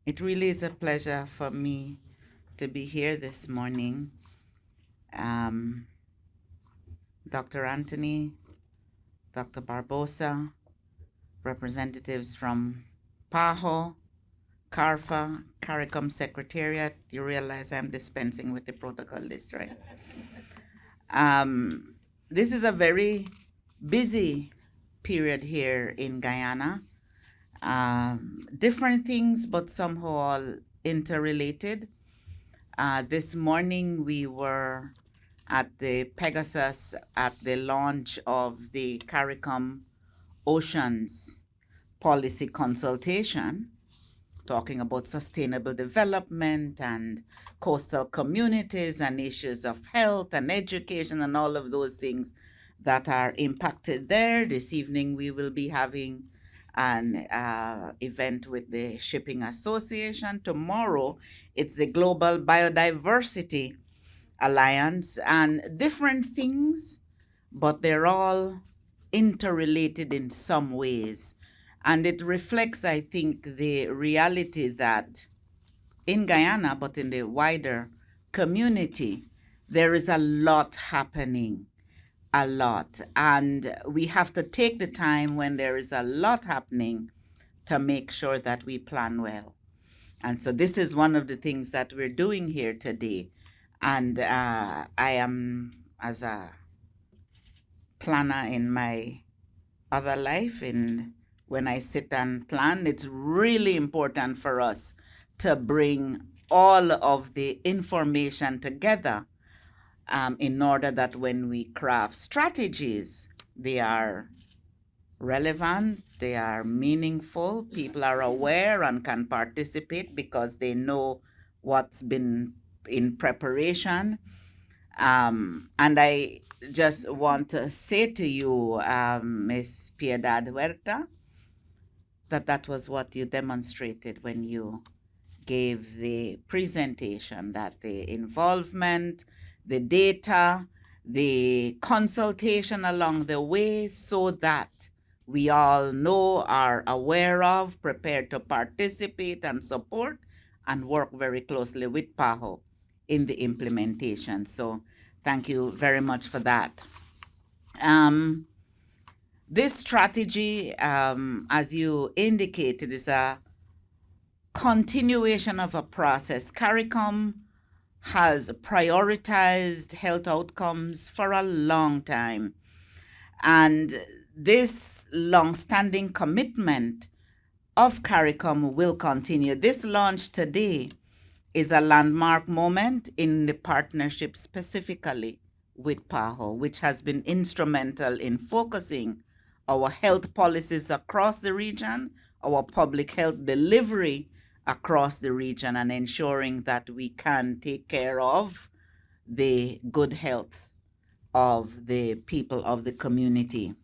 It really is a pleasure for me to be here this morning. Um, Dr. Anthony, Dr. Barbosa, representatives from PAHO, CARFA, CARICOM Secretariat. You realize I'm dispensing with the protocol list, right? This is a very busy period here in Guyana. Different things, but somehow all interrelated. This morning we were at the Pegasus at the launch of the CARICOM Oceans Policy Consultation, talking about sustainable development and coastal communities and issues of health and education and all of those things that are impacted there. This evening we will be having an event with the Shipping Association. Tomorrow it's the Global Biodiversity Alliance, and different things, but they're all interrelated in some ways. And it reflects, I think, the reality that in Guyana, but in the wider community, there is a lot happening, a lot. And we have to take the time when there is a lot happening to make sure that we plan well. And so this is one of the things that we're doing here today. And I am, as a planner in my other life, and when I sit and plan, it's really important for us to bring all of the information together in order that when we craft strategies, they are relevant, they are meaningful, people are aware and can participate because they know what's been in preparation. And I just want to say to you, Ms. Piedad Huerta, that was what you demonstrated when you gave the presentation, that the involvement, the data, the consultation along the way, so that we all know, are aware of, prepared to participate and support, and work very closely with PAHO in the implementation. So thank you very much for that. This strategy, as you indicated, is a continuation of a process. CARICOM has prioritized health outcomes for a long time. And this long-standing commitment of CARICOM will continue. This launch today is a landmark moment in the partnership specifically with PAHO, which has been instrumental in focusing our health policies across the region, our public health delivery across the region, and ensuring that we can take care of the good health of the people of the community.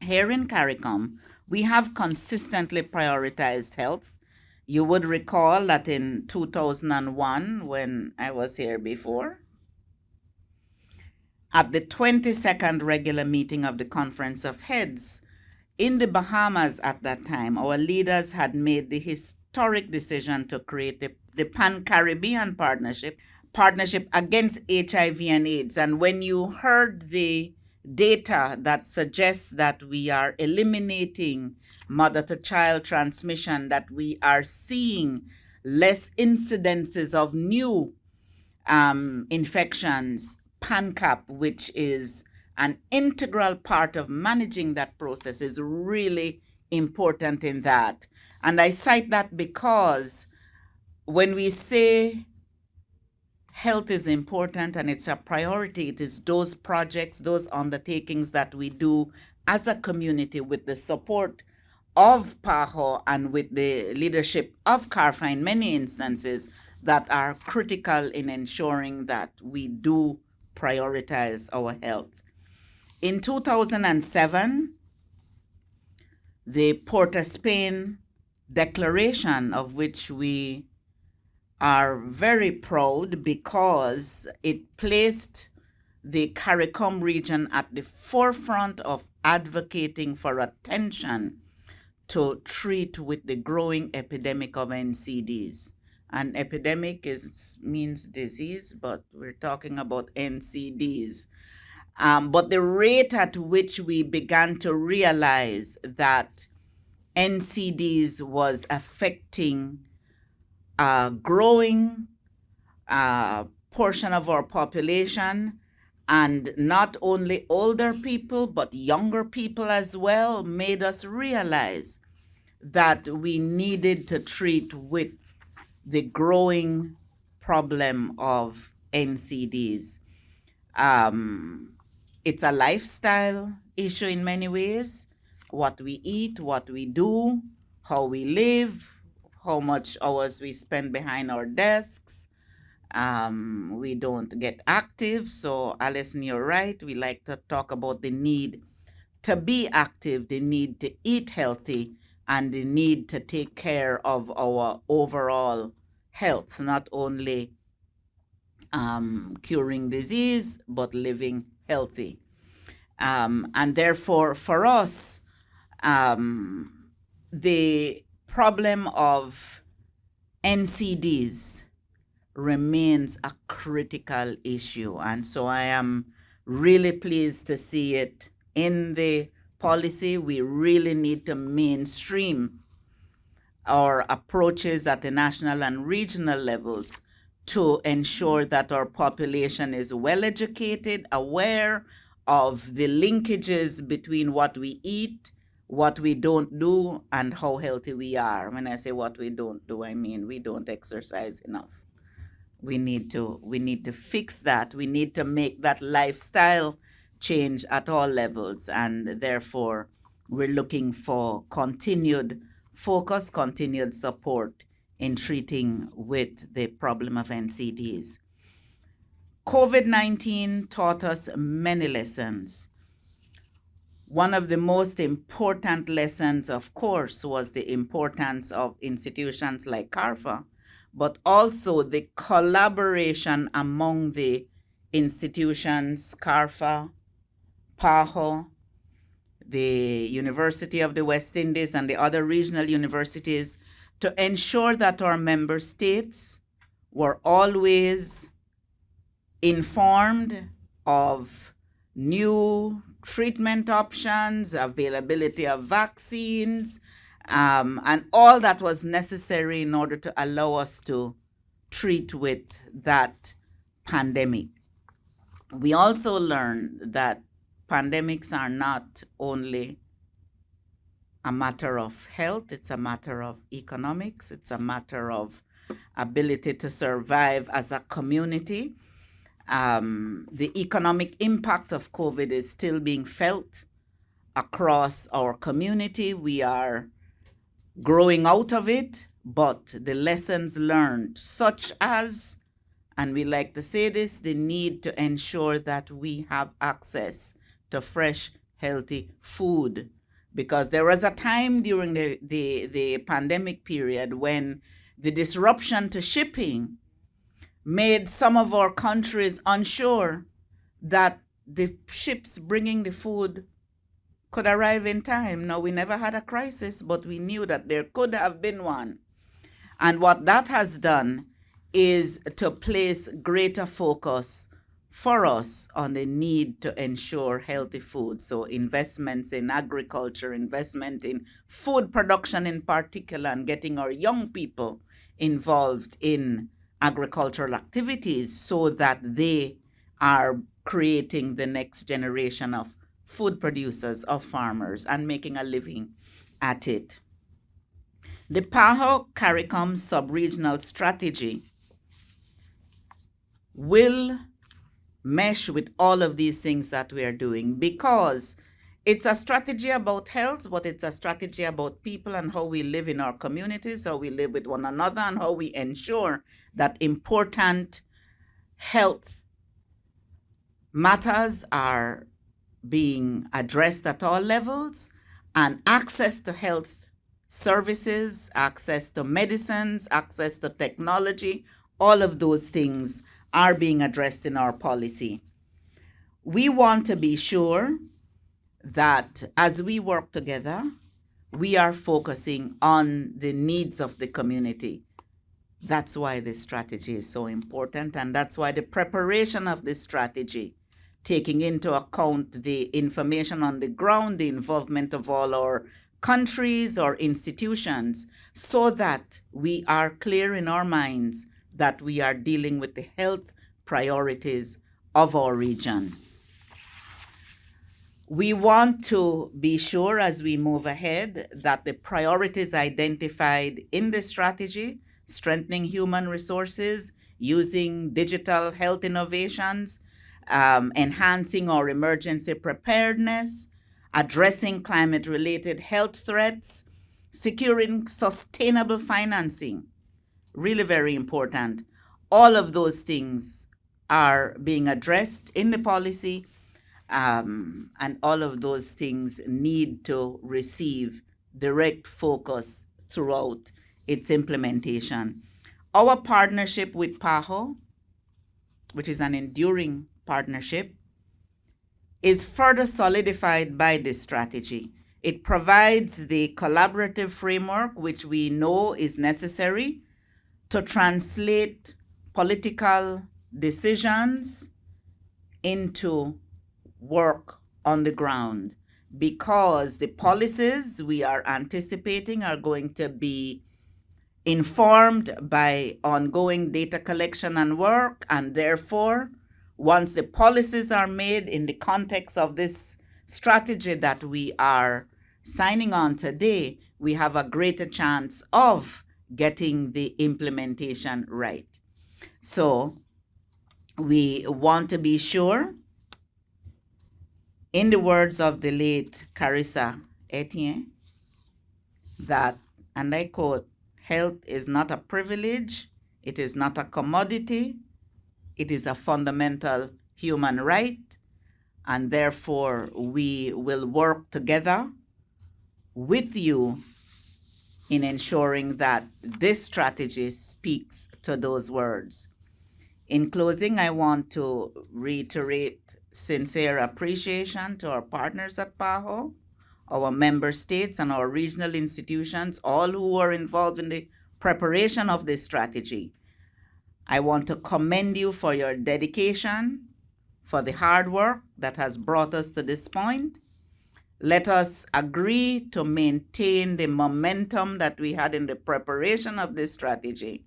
Here in CARICOM, we have consistently prioritized health. You would recall that in 2001, when I was here before, at the 22nd regular meeting of the Conference of Heads in the Bahamas at that time, our leaders had made the historic decision to create the Pan-Caribbean Partnership against HIV and AIDS. And when you heard the data that suggests that we are eliminating mother-to-child transmission, that we are seeing less incidences of new infections, PANCAP, which is an integral part of managing that process, is really important in that. And I cite that because when we say health is important and it's a priority, it is those projects, those undertakings that we do as a community with the support of PAHO and with the leadership of CARFA in many instances that are critical in ensuring that we do prioritize our health. In 2007, the Port of Spain Declaration, of which we are very proud because it placed the CARICOM region at the forefront of advocating for attention to treat with the growing epidemic of NCDs. An epidemic means disease, but we're talking about NCDs. But the rate at which we began to realize that NCDs was affecting a growing portion of our population, and not only older people, but younger people as well, made us realize that we needed to treat with the growing problem of NCDs. It's a lifestyle issue in many ways. What we eat, what we do, how we live, how much hours we spend behind our desks. We don't get active. So, Alison, you're right. We like to talk about the need to be active, the need to eat healthy, and the need to take care of our overall health, not only curing disease, but living healthy. And therefore, for us, the problem of NCDs remains a critical issue. And so I am really pleased to see it in the policy. We really need to mainstream our approaches at the national and regional levels to ensure that our population is well educated, aware of the linkages between what we eat, what we don't do, and how healthy we are. When I say what we don't do, I mean we don't exercise enough. We need to fix that. We need to make that lifestyle change at all levels, and therefore we're looking for continued focus, continued support in treating with the problem of NCDs. COVID-19 taught us many lessons. One of the most important lessons, of course, was the importance of institutions like CARFA, but also the collaboration among the institutions, CARFA, PAHO, the University of the West Indies, and the other regional universities, to ensure that our member states were always informed of new treatment options, availability of vaccines, and all that was necessary in order to allow us to treat with that pandemic. We also learned that pandemics are not only a matter of health, it's a matter of economics, it's a matter of ability to survive as a community. The economic impact of COVID is still being felt across our community. We are growing out of it, but the lessons learned, such as, and we like to say this, the need to ensure that we have access to fresh, healthy food. Because there was a time during the pandemic period when the disruption to shipping made some of our countries unsure that the ships bringing the food could arrive in time. Now, we never had a crisis, but we knew that there could have been one. And what that has done is to place greater focus for us on the need to ensure healthy food. So investments in agriculture, investment in food production in particular, and getting our young people involved in agricultural activities so that they are creating the next generation of food producers, of farmers, and making a living at it. The PAHO-CARICOM sub-regional strategy will mesh with all of these things that we are doing, because it's a strategy about health, but it's a strategy about people and how we live in our communities, how we live with one another, and how we ensure that important health matters are being addressed at all levels, and access to health services, access to medicines, access to technology, all of those things are being addressed in our policy. We want to be sure that as we work together, we are focusing on the needs of the community. That's why this strategy is so important, and that's why the preparation of this strategy, taking into account the information on the ground, the involvement of all our countries or institutions, so that we are clear in our minds that we are dealing with the health priorities of our region. We want to be sure as we move ahead that the priorities identified in the strategy, strengthening human resources, using digital health innovations, enhancing our emergency preparedness, addressing climate-related health threats, securing sustainable financing, really very important. All of those things are being addressed in the policy, and all of those things need to receive direct focus throughout its implementation. Our partnership with PAHO, which is an enduring partnership, is further solidified by this strategy. It provides the collaborative framework which we know is necessary to translate political decisions into work on the ground, because the policies we are anticipating are going to be informed by ongoing data collection and work, and therefore, once the policies are made in the context of this strategy that we are signing on today, we have a greater chance of getting the implementation right. So we want to be sure, in the words of the late Carissa Etienne, that, and I quote, "Health is not a privilege, it is not a commodity, it is a fundamental human right, and therefore we will work together with you in ensuring that this strategy speaks to those words." In closing, I want to reiterate sincere appreciation to our partners at PAHO, our member states and our regional institutions, all who were involved in the preparation of this strategy. I want to commend you for your dedication, for the hard work that has brought us to this point. Let us agree to maintain the momentum that we had in the preparation of this strategy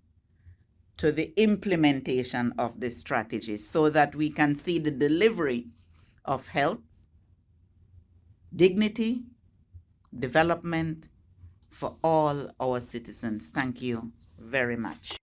to the implementation of this strategy, so that we can see the delivery of health, dignity, development for all our citizens. Thank you very much.